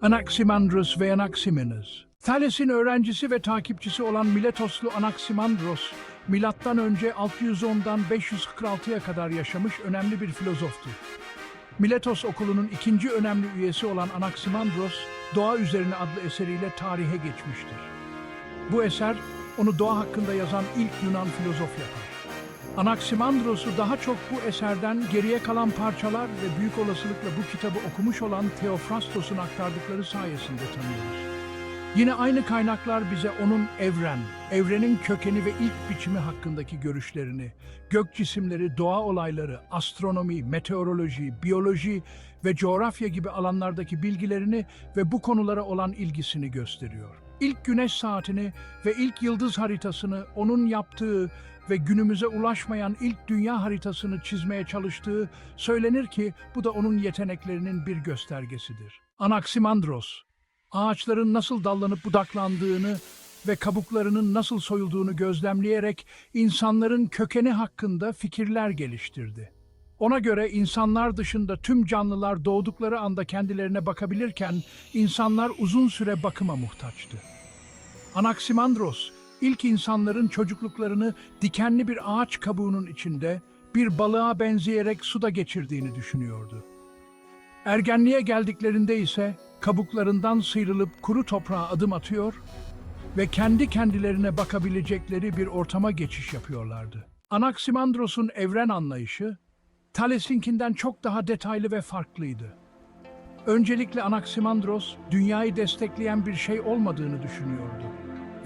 Anaximandros ve Anaximenes. Thales'in öğrencisi ve takipçisi olan Miletoslu Anaximandros, milattan önce 610'dan 546'ya kadar yaşamış önemli bir filozoftu. Miletos okulunun ikinci önemli üyesi olan Anaximandros, Doğa Üzerine adlı eseriyle tarihe geçmiştir. Bu eser, onu doğa hakkında yazan ilk Yunan filozof yapar. Anaximandros'u daha çok bu eserden geriye kalan parçalar ve büyük olasılıkla bu kitabı okumuş olan Theophrastos'un aktardıkları sayesinde tanıyoruz. Yine aynı kaynaklar bize onun evrenin kökeni ve ilk biçimi hakkındaki görüşlerini, gök cisimleri, doğa olayları, astronomi, meteoroloji, biyoloji ve coğrafya gibi alanlardaki bilgilerini ve bu konulara olan ilgisini gösteriyor. İlk güneş saatini ve ilk yıldız haritasını onun yaptığı ve günümüze ulaşmayan ilk dünya haritasını çizmeye çalıştığı söylenir ki bu da onun yeteneklerinin bir göstergesidir. Anaximandros, ağaçların nasıl dallanıp budaklandığını ve kabuklarının nasıl soyulduğunu gözlemleyerek insanların kökeni hakkında fikirler geliştirdi. Ona göre insanlar dışında tüm canlılar doğdukları anda kendilerine bakabilirken insanlar uzun süre bakıma muhtaçtı. Anaximandros, ilk insanların çocukluklarını dikenli bir ağaç kabuğunun içinde bir balığa benzeyerek suda geçirdiğini düşünüyordu. Ergenliğe geldiklerinde ise kabuklarından sıyrılıp kuru toprağa adım atıyor ve kendi kendilerine bakabilecekleri bir ortama geçiş yapıyorlardı. Anaximandros'un evren anlayışı, Thales'inkinden çok daha detaylı ve farklıydı. Öncelikle Anaximandros, dünyayı destekleyen bir şey olmadığını düşünüyordu.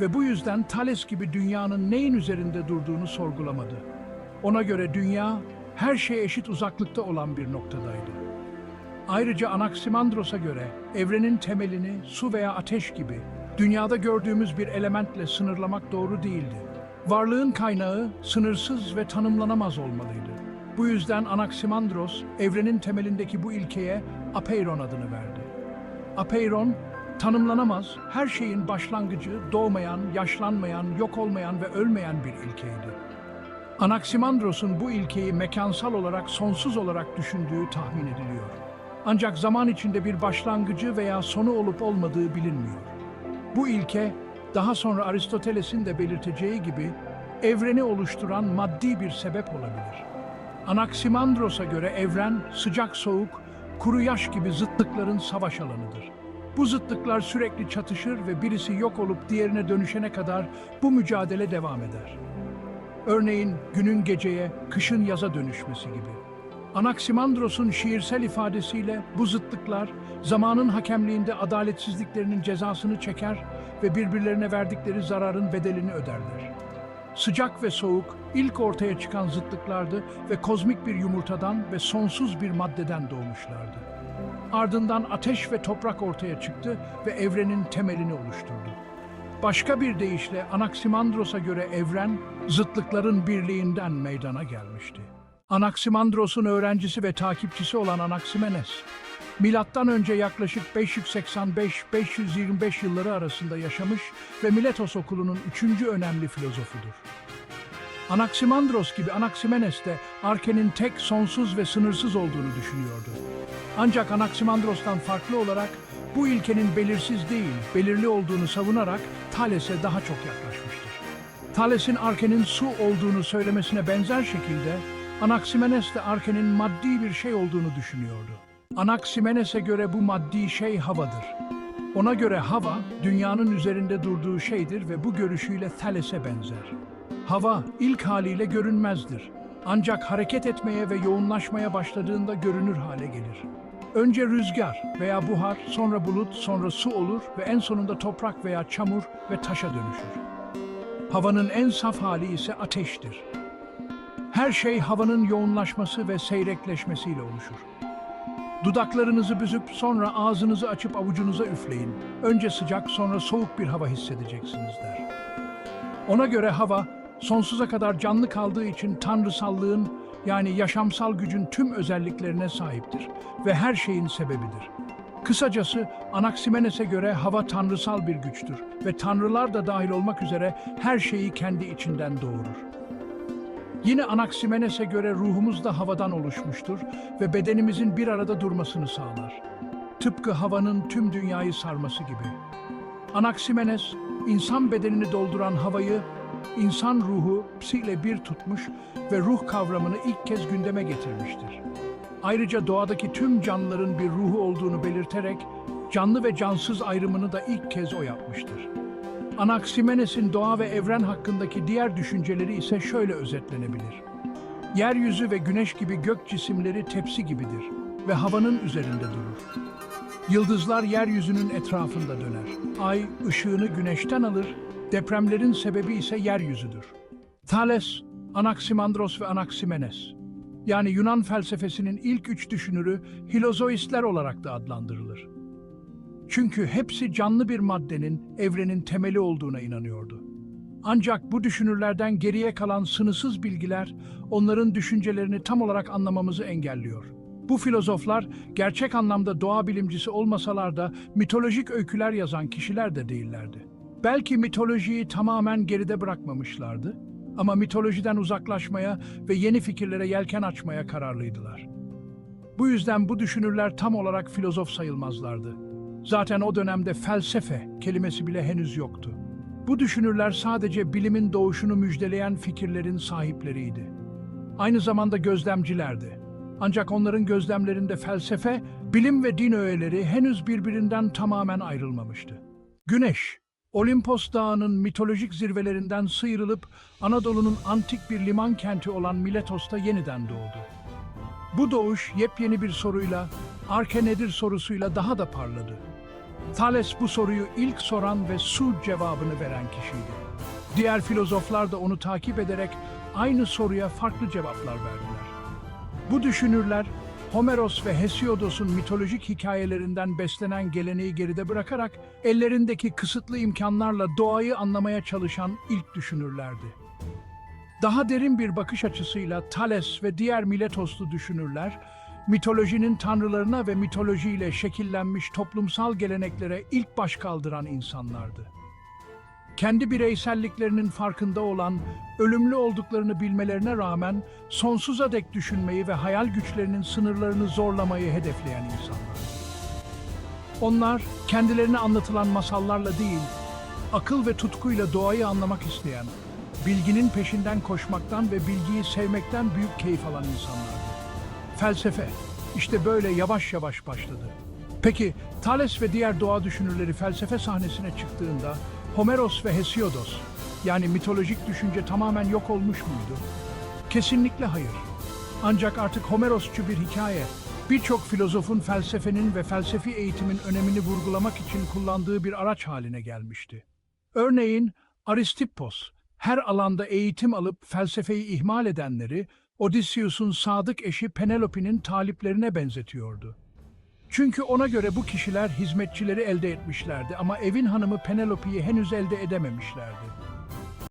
Ve bu yüzden Thales gibi dünyanın neyin üzerinde durduğunu sorgulamadı. Ona göre dünya, her şeye eşit uzaklıkta olan bir noktadaydı. Ayrıca Anaximandros'a göre evrenin temelini su veya ateş gibi dünyada gördüğümüz bir elementle sınırlamak doğru değildi. Varlığın kaynağı sınırsız ve tanımlanamaz olmalıydı. Bu yüzden Anaximandros, evrenin temelindeki bu ilkeye apeiron adını verdi. Apeiron, tanımlanamaz, her şeyin başlangıcı, doğmayan, yaşlanmayan, yok olmayan ve ölmeyen bir ilkeydi. Anaximandros'un bu ilkeyi mekansal olarak sonsuz olarak düşündüğü tahmin ediliyor. Ancak zaman içinde bir başlangıcı veya sonu olup olmadığı bilinmiyor. Bu ilke, daha sonra Aristoteles'in de belirteceği gibi, evreni oluşturan maddi bir sebep olabilir. Anaximandros'a göre evren, sıcak-soğuk, kuru-yaş gibi zıtlıkların savaş alanıdır. Bu zıtlıklar sürekli çatışır ve birisi yok olup diğerine dönüşene kadar bu mücadele devam eder. Örneğin günün geceye, kışın yaza dönüşmesi gibi. Anaximandros'un şiirsel ifadesiyle bu zıtlıklar zamanın hakemliğinde adaletsizliklerinin cezasını çeker ve birbirlerine verdikleri zararın bedelini öderler. Sıcak ve soğuk ilk ortaya çıkan zıtlıklardı ve kozmik bir yumurtadan ve sonsuz bir maddeden doğmuşlardı. Ardından ateş ve toprak ortaya çıktı ve evrenin temelini oluşturdu. Başka bir deyişle Anaximandros'a göre evren, zıtlıkların birliğinden meydana gelmişti. Anaximandros'un öğrencisi ve takipçisi olan Anaximenes, milattan önce yaklaşık 585-525 yılları arasında yaşamış ve Miletos okulunun 3. önemli filozofudur. Anaximandros gibi Anaximenes de Arke'nin tek, sonsuz ve sınırsız olduğunu düşünüyordu. Ancak Anaximandros'tan farklı olarak bu ilkenin belirsiz değil, belirli olduğunu savunarak Thales'e daha çok yaklaşmıştır. Thales'in Arke'nin su olduğunu söylemesine benzer şekilde Anaximenes de Arke'nin maddi bir şey olduğunu düşünüyordu. Anaximenes'e göre bu maddi şey havadır. Ona göre hava, dünyanın üzerinde durduğu şeydir ve bu görüşüyle Thales'e benzer. Hava, ilk haliyle görünmezdir. Ancak hareket etmeye ve yoğunlaşmaya başladığında görünür hale gelir. Önce rüzgar veya buhar, sonra bulut, sonra su olur ve en sonunda toprak veya çamur ve taşa dönüşür. Havanın en saf hali ise ateştir. Her şey havanın yoğunlaşması ve seyrekleşmesiyle oluşur. Dudaklarınızı büzüp sonra ağzınızı açıp avucunuza üfleyin. Önce sıcak, sonra soğuk bir hava hissedeceksiniz der. Ona göre hava, sonsuza kadar canlı kaldığı için tanrısallığın, yani yaşamsal gücün tüm özelliklerine sahiptir ve her şeyin sebebidir. Kısacası Anaximenes'e göre hava tanrısal bir güçtür ve tanrılar da dahil olmak üzere her şeyi kendi içinden doğurur. Yine Anaximenes'e göre ruhumuz da havadan oluşmuştur ve bedenimizin bir arada durmasını sağlar. Tıpkı havanın tüm dünyayı sarması gibi. Anaximenes, insan bedenini dolduran havayı, insan ruhu psi ile bir tutmuş ve ruh kavramını ilk kez gündeme getirmiştir. Ayrıca doğadaki tüm canlıların bir ruhu olduğunu belirterek, canlı ve cansız ayrımını da ilk kez o yapmıştır. Anaximenes'in doğa ve evren hakkındaki diğer düşünceleri ise şöyle özetlenebilir. Yeryüzü ve güneş gibi gök cisimleri tepsi gibidir ve havanın üzerinde durur. Yıldızlar yeryüzünün etrafında döner. Ay ışığını güneşten alır, depremlerin sebebi ise yeryüzüdür. Thales, Anaximandros ve Anaximenes, yani Yunan felsefesinin ilk üç düşünürü Hilozoistler olarak da adlandırılır. Çünkü hepsi canlı bir maddenin, evrenin temeli olduğuna inanıyordu. Ancak bu düşünürlerden geriye kalan sınırsız bilgiler, onların düşüncelerini tam olarak anlamamızı engelliyor. Bu filozoflar, gerçek anlamda doğa bilimcisi olmasalar da mitolojik öyküler yazan kişiler de değillerdi. Belki mitolojiyi tamamen geride bırakmamışlardı, ama mitolojiden uzaklaşmaya ve yeni fikirlere yelken açmaya kararlıydılar. Bu yüzden bu düşünürler tam olarak filozof sayılmazlardı. Zaten o dönemde felsefe kelimesi bile henüz yoktu. Bu düşünürler sadece bilimin doğuşunu müjdeleyen fikirlerin sahipleriydi. Aynı zamanda gözlemcilerdi. Ancak onların gözlemlerinde felsefe, bilim ve din öğeleri henüz birbirinden tamamen ayrılmamıştı. Güneş, Olimpos Dağı'nın mitolojik zirvelerinden sıyrılıp Anadolu'nun antik bir liman kenti olan Miletos'ta yeniden doğdu. Bu doğuş yepyeni bir soruyla, Arke nedir sorusuyla daha da parladı. Thales bu soruyu ilk soran ve Su cevabını veren kişiydi. Diğer filozoflar da onu takip ederek aynı soruya farklı cevaplar verdiler. Bu düşünürler, Homeros ve Hesiodos'un mitolojik hikayelerinden beslenen geleneği geride bırakarak ellerindeki kısıtlı imkanlarla doğayı anlamaya çalışan ilk düşünürlerdi. Daha derin bir bakış açısıyla Thales ve diğer Miletoslu düşünürler, mitolojinin tanrılarına ve mitolojiyle şekillenmiş toplumsal geleneklere ilk baş kaldıran insanlardı. Kendi bireyselliklerinin farkında olan, ölümlü olduklarını bilmelerine rağmen sonsuza dek düşünmeyi ve hayal güçlerinin sınırlarını zorlamayı hedefleyen insanlar. Onlar, kendilerine anlatılan masallarla değil, akıl ve tutkuyla doğayı anlamak isteyen, bilginin peşinden koşmaktan ve bilgiyi sevmekten büyük keyif alan insanlardı. Felsefe, işte böyle yavaş yavaş başladı. Peki, Thales ve diğer doğa düşünürleri felsefe sahnesine çıktığında, Homeros ve Hesiodos, yani mitolojik düşünce tamamen yok olmuş muydu? Kesinlikle hayır. Ancak artık Homerosçu bir hikaye, birçok filozofun felsefenin ve felsefi eğitimin önemini vurgulamak için kullandığı bir araç haline gelmişti. Örneğin Aristippos, her alanda eğitim alıp felsefeyi ihmal edenleri, Odysseus'un sadık eşi Penelope'nin taliplerine benzetiyordu. Çünkü ona göre bu kişiler hizmetçileri elde etmişlerdi ama evin hanımı Penelope'yi henüz elde edememişlerdi.